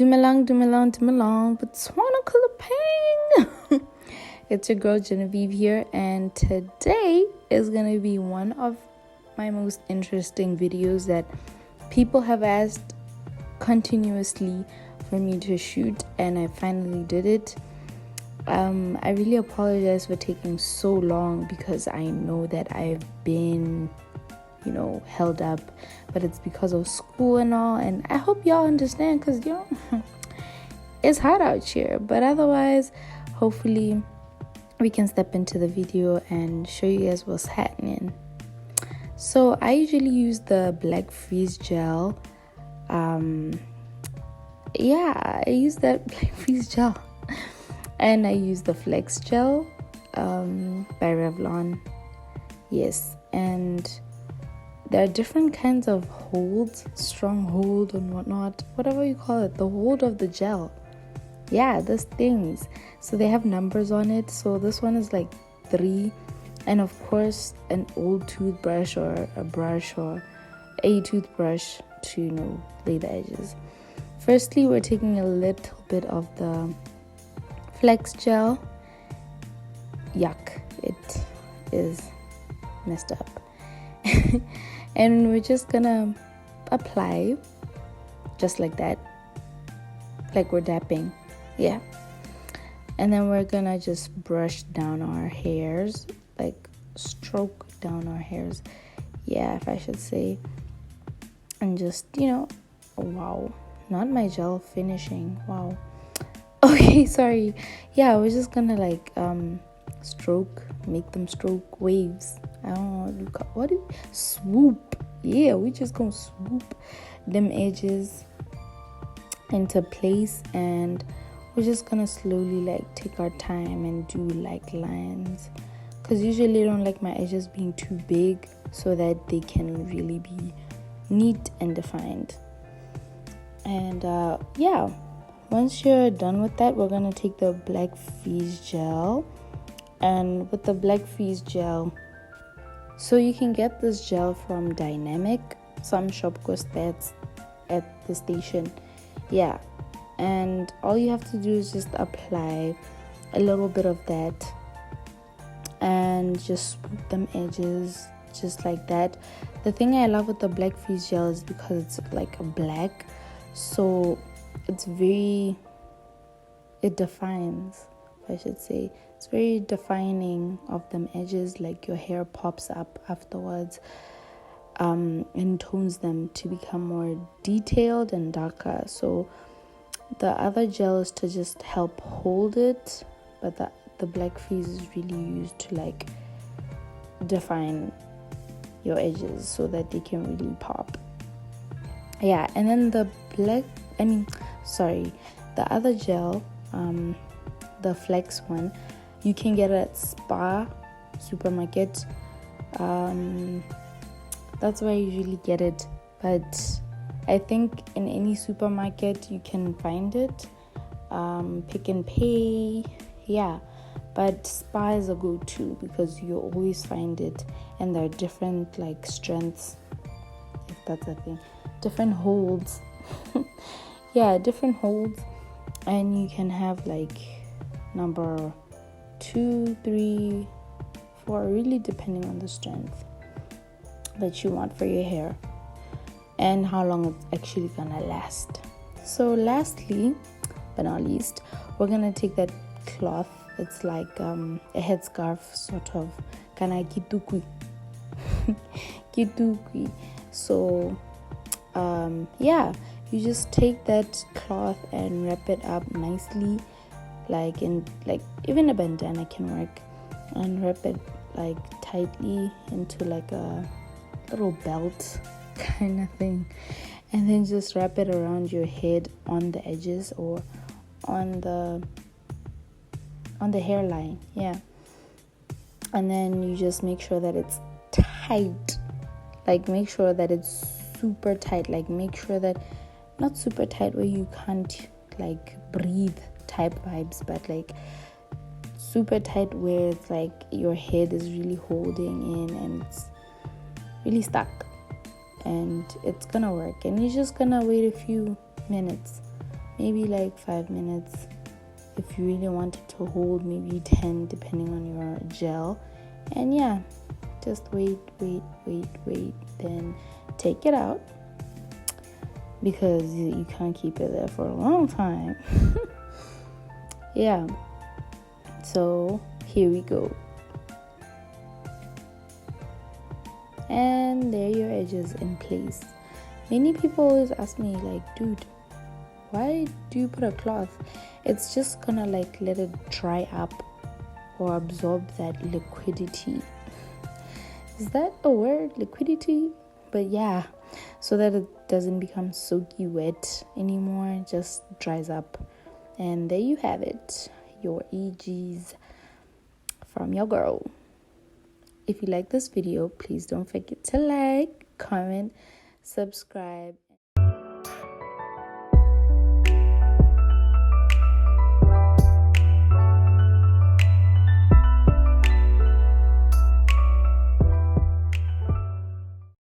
Dumelang, but Swanakula Pang. It's your girl Genevieve here, and today is gonna be one of my most interesting videos that people have asked continuously for me to shoot, and I finally did it. I really apologize for taking so long because I know that I've been held up, but it's because of school and all, and I hope y'all understand because it's hot out here. But otherwise, hopefully we can step into the video and show you guys what's happening. So I usually use the black freeze gel. I use that black freeze gel, and I use the flex gel by Revlon. Yes, and there are different kinds of holds, strong hold and whatnot, whatever you call it, the hold of the gel. Yeah, those things. So they have numbers on it. So this one is like 3. And of course, an old toothbrush or a brush or a toothbrush to, lay the edges. Firstly, we're taking a little bit of the flex gel. Yuck, it is messed up. And we're just gonna apply just like that, like we're dapping. Yeah, and then we're gonna just brush down our hairs, like stroke down our hairs, yeah, if I should say. And just wow, not my gel finishing, wow. Okay, sorry. Yeah, we're just gonna like stroke, make them stroke waves. I don't know what do you swoop. Yeah, we just gonna swoop them edges into place, and we're just gonna slowly like take our time and do like lines, because usually I don't like my edges being too big so that they can really be neat and defined. And once you're done with that, we're gonna take the black freeze gel. And with the black freeze gel, so you can get this gel from Dynamic. Some shop costs that's at the station. Yeah, and all you have to do is just apply a little bit of that and just swoop them edges just like that. The thing I love with the black freeze gel is because it's like a black, so it defines, I should say. It's very defining of them edges, like your hair pops up afterwards, and tones them to become more detailed and darker. So the other gel is to just help hold it, but the black freeze is really used to like define your edges so that they can really pop. Yeah, and then the other gel, the flex one, you can get at Spa supermarket. That's where I usually get it, but I think in any supermarket you can find it. Pick and Pay, yeah, but Spa is a go-to because you always find it, and there are different like strengths, if that's a thing, different holds. Yeah, different holds, and you can have like number 2, 3, 4, really depending on the strength that you want for your hair and how long it's actually gonna last. So lastly but not least, we're gonna take that cloth. It's like a headscarf, sort of, kana kitukui. Kitukui. So you just take that cloth and wrap it up nicely, like even a bandana can work, and wrap it like tightly into like a little belt kind of thing, and then just wrap it around your head on the edges or on the hairline. Yeah, and then you just make sure that it's tight, like make sure that it's super tight, like make sure that not super tight where you can't like breathe type vibes, but like super tight where it's like your head is really holding in and it's really stuck, and it's gonna work. And you're just gonna wait a few minutes, maybe like 5 minutes. If you really want it to hold, maybe 10, depending on your gel. And yeah, just wait, then take it out, because you can't keep it there for a long time. Yeah, so here we go. And there your edges in place. Many people always ask me, like, dude, why do you put a cloth? It's just gonna like let it dry up or absorb that liquidity. Is that a word, liquidity? But yeah, so that it doesn't become soaky wet anymore, it just dries up. And there you have it, your EGs from your girl. If you like this video, please don't forget to like, comment, subscribe.